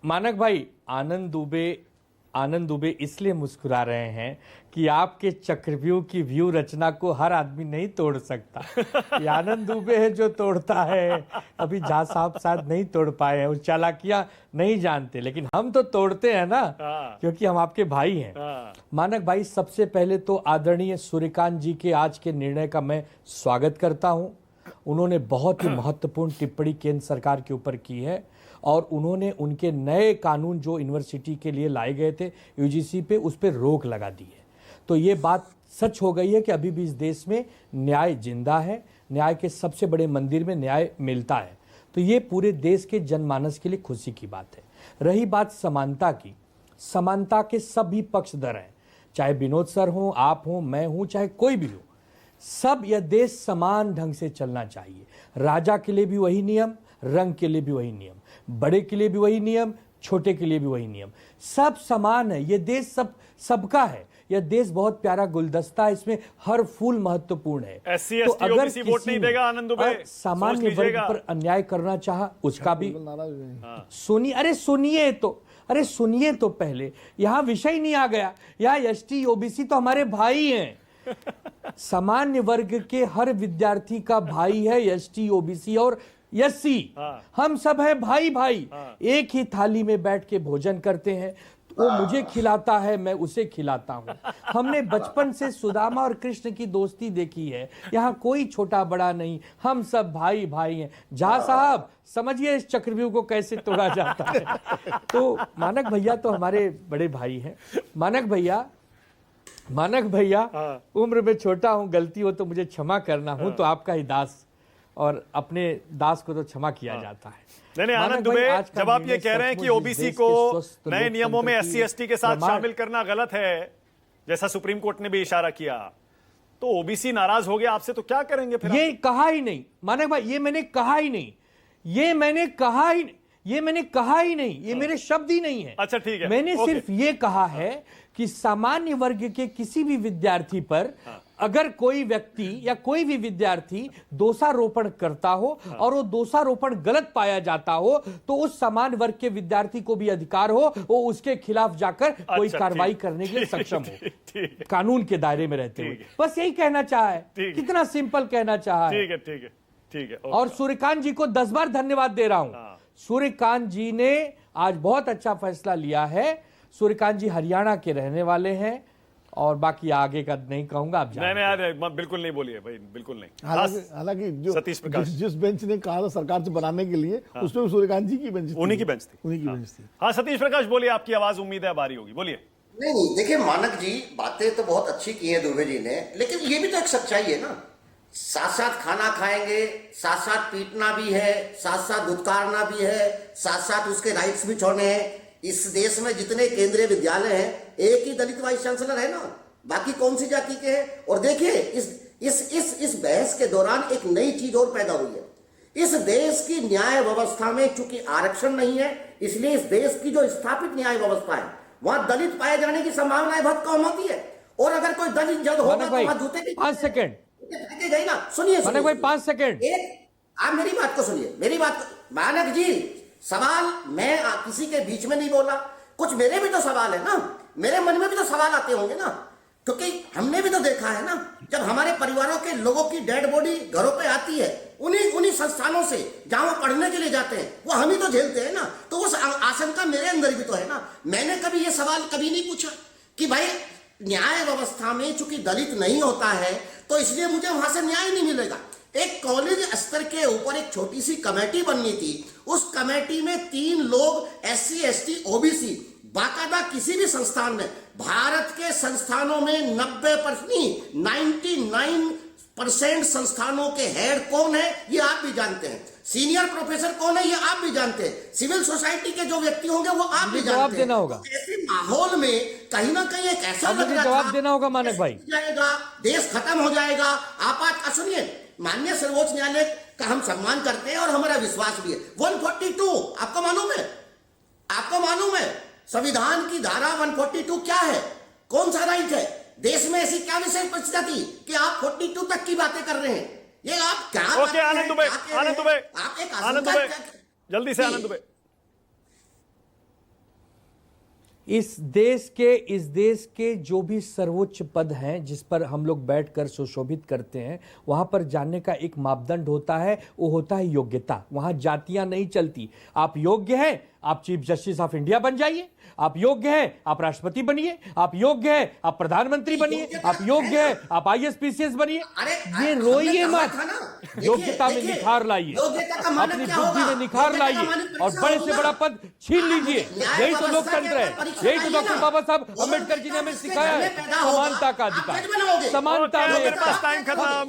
मानक भाई, आनंद दुबे इसलिए मुस्कुरा रहे हैं कि आपके चक्रव्यूह की व्यू रचना को हर आदमी नहीं तोड़ सकता। ये आनंद दुबे है जो तोड़ता है। अभी झा साहब शायद नहीं तोड़ पाए हैं, उस चालाकियां नहीं जानते, लेकिन हम तो तोड़ते हैं ना, क्योंकि हम आपके भाई हैं। मानक भाई, सबसे पहले तो आदरणीय सूर्यकांत जी के आज के निर्णय का मैं स्वागत करता हूं। उन्होंने बहुत ही महत्वपूर्ण टिप्पणी केंद्र सरकार के ऊपर की है और उन्होंने उनके नए कानून जो यूनिवर्सिटी के लिए लाए गए थे यूजीसी पे, उस पर रोक लगा दी है। तो ये बात सच हो गई है कि अभी भी इस देश में न्याय जिंदा है, न्याय के सबसे बड़े मंदिर में न्याय मिलता है। तो ये पूरे देश के जनमानस के लिए खुशी की बात है। रही बात समानता की, समानता के सभी पक्षधर हैं, चाहे विनोद सर हों, आप हों, मैं हूं, चाहे कोई भी हो, सब यह देश समान ढंग से चलना चाहिए। राजा के लिए भी वही नियम, रंग के लिए भी वही नियम, बड़े के लिए भी वही नियम, छोटे के लिए भी वही नियम, सब समान है। यह देश सबका है। यह देश बहुत प्यारा गुलदस्ता है, इसमें हर फूल महत्वपूर्ण है। SC, ST, OBC वोट नहीं देगा आनंद दुबे, सामान्य वर्ग पर अन्याय करना चाहा, उसका भी सुनिए। अरे सुनिए तो पहले, यहां विषय नहीं आ गया। यहाँ ST OBC तो हमारे भाई हैं। सामान्य वर्ग के हर विद्यार्थी का भाई है ST OBC और SC। हम सब हैं भाई भाई। एक ही थाली में बैठ के भोजन करते हैं। वो मुझे खिलाता है, मैं उसे खिलाता हूं। हमने बचपन से सुदामा और कृष्ण की दोस्ती देखी है। यहाँ कोई छोटा बड़ा नहीं, हम सब भाई भाई हैं। झा साहब, समझिए इस चक्रव्यूह को कैसे तोड़ा जाता है। तो मानक भैया तो हमारे बड़े भाई हैं। मानक भैया उम्र में छोटा हूं, गलती हो तो मुझे क्षमा करना, हूं तो आपका ही दास, और अपने दास को तो क्षमा किया जाता है। नहीं आनंद दुबे, जब आप ये कह रहे हैं कि ओबीसी को नए नियमों में SC ST के साथ शामिल करना गलत है, जैसा सुप्रीम कोर्ट ने भी इशारा किया, तो ओबीसी नाराज हो गया आपसे, तो क्या करेंगे फिर? ये कहा ही नहीं मानक भाई, ये मैंने कहा ही नहीं, ये मैंने कहा ही नहीं, ये मेरे शब्द ही नहीं है। अच्छा ठीक है, मैंने सिर्फ ये कहा है कि सामान्य वर्ग के किसी भी विद्यार्थी पर अगर कोई व्यक्ति या कोई भी विद्यार्थी दोषारोपण करता हो और वो दोषारोपण गलत पाया जाता हो, तो उस समान वर्ग के विद्यार्थी को भी अधिकार हो वो उसके खिलाफ जाकर कोई कार्रवाई करने के लिए सक्षम हो, कानून के दायरे में रहते हुए। बस यही कहना चाहा है, कितना सिंपल कहना चाहा है। ठीक है। और सूर्यकांत जी को 10 बार धन्यवाद दे रहा हूं। सूर्यकांत जी ने आज बहुत अच्छा फैसला लिया है। सूर्यकांत जी हरियाणा के रहने वाले हैं और बाकी आगे का नहीं कहूंगा, आप नहीं बिल्कुल नहीं बोलिए भाई, बिल्कुल नहीं। हालांकि जो सतीश प्रकाश जिस बेंच ने कहा था सरकार से बनाने के लिए, उसमें सूर्यकांत जी की बेंच थी, उन्हीं की बेंच थी। हाँ सतीश प्रकाश बोलिए, आपकी आवाज उम्मीद है बारी होगी, बोलिए। नहीं देखिए मानक जी, बातें तो बहुत अच्छी की है दुबे जी ने, लेकिन ये भी तो एक सच्चाई है ना। साथ साथ खाना खाएंगे, साथ साथ पीटना भी है, साथ साथ धुतकारना भी है, साथ साथ उसके राइट्स भी छोड़ने हैं। इस देश में जितने केंद्रीय विद्यालय हैं, एक ही दलित वाइस चांसलर है ना, बाकी कौन सी जाति के हैं? और देखिए इस बहस के दौरान एक नई चीज और पैदा हुई है। इस देश की न्याय व्यवस्था में चूंकि आरक्षण नहीं है, इसलिए इस देश की जो स्थापित न्याय व्यवस्था है वहां दलित पाए जाने की संभावनाएं बहुत कम होती है। और अगर कोई दलित जज होगा तो वहां जूते की 5 सेकंड गई ना। सुनिए भाई 5 सेकंड, आप मेरी बात को सुनिए, मेरी बात। मानक जी, सवाल मैं किसी के बीच में नहीं बोला, कुछ मेरे भी तो सवाल है ना, मेरे मन में भी तो सवाल आते होंगे ना, क्योंकि हमने भी तो देखा है ना, जब हमारे परिवारों के लोगों की डेड बॉडी घरों पे आती है, उन्हीं संस्थानों से जहां वो पढ़ने के लिए जाते हैं, वो हम ही तो झेलते हैं ना। तो उस आशंका मेरे अंदर भी तो है ना। मैंने कभी ये सवाल कभी नहीं पूछा कि भाई न्याय व्यवस्था में चूंकि दलित नहीं होता है तो इसलिए मुझे वहां से न्याय नहीं मिलेगा। एक कॉलेज स्तर के ऊपर एक छोटी सी कमेटी बननी थी, उस कमेटी में 3 लोग SC ST OBC, बाकायदा किसी भी संस्थान में, भारत के संस्थानों में 99% संस्थानों के हेड कौन है ये आप भी जानते हैं, सीनियर प्रोफेसर कौन है ये आप भी जानते हैं, सिविल सोसाइटी के जो व्यक्ति होंगे वो आप भी जानते हैं। ऐसे माहौल में कहीं ना कहीं एक ऐसा जवाब देना होगा मानक भाई, जाएगा, देश खत्म हो जाएगा। आप सुनिए, माननीय सर्वोच्च न्यायालय का हम सम्मान करते हैं और हमारा विश्वास भी है। 142 आपको मालूम है संविधान की धारा 142 क्या है? कौन सा राइट है? देश में ऐसी क्या विशेष परिस्थिति कि आप 42 तक की बातें कर रहे हैं? ये आप क्या? ओके आनंद दुबे, जल्दी से आनंद दुबे। इस देश के जो भी सर्वोच्च पद हैं जिस पर हम लोग बैठकर सुशोभित करते हैं, वहां पर जाने का एक मापदंड होता है, वो होता है योग्यता। वहां जातियां नहीं चलती। आप योग्य हैं, आप चीफ जस्टिस ऑफ इंडिया बन जाइए। आप योग्य हैं, आप राष्ट्रपति बनिए। आप योग्य हैं, आप प्रधानमंत्री बनिए। आप योग्य हैं, आप IAS PCS बनिए। ये रोइए मत, योग्यता में निखार लाइए, अपनी बुद्धि में निखार लाइए और बड़े से बड़ा पद छीन लीजिए। यही तो लोकतंत्र है, यही तो डॉक्टर बाबा साहब अम्बेडकर जी ने हमें सिखाया है, समानता का अधिकार, समानता में मेरे पास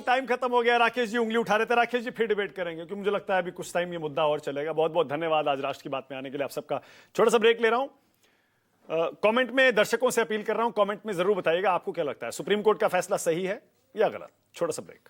टाइम खत्म हो गया। राकेश जी उंगली उठा रहे थे। राकेश जी फिर डिबेट करेंगे क्योंकि मुझे लगता है अभी कुछ टाइम ये मुद्दा और चलेगा। बहुत बहुत धन्यवाद आज राष्ट्र की बात में आने के लिए। आप सबका छोटा सा ब्रेक ले रहा हूं। कमेंट में दर्शकों से अपील कर रहा हूं, कमेंट में जरूर बताइएगा आपको क्या लगता है, सुप्रीम कोर्ट का फैसला सही है या गलत। छोटा सा ब्रेक।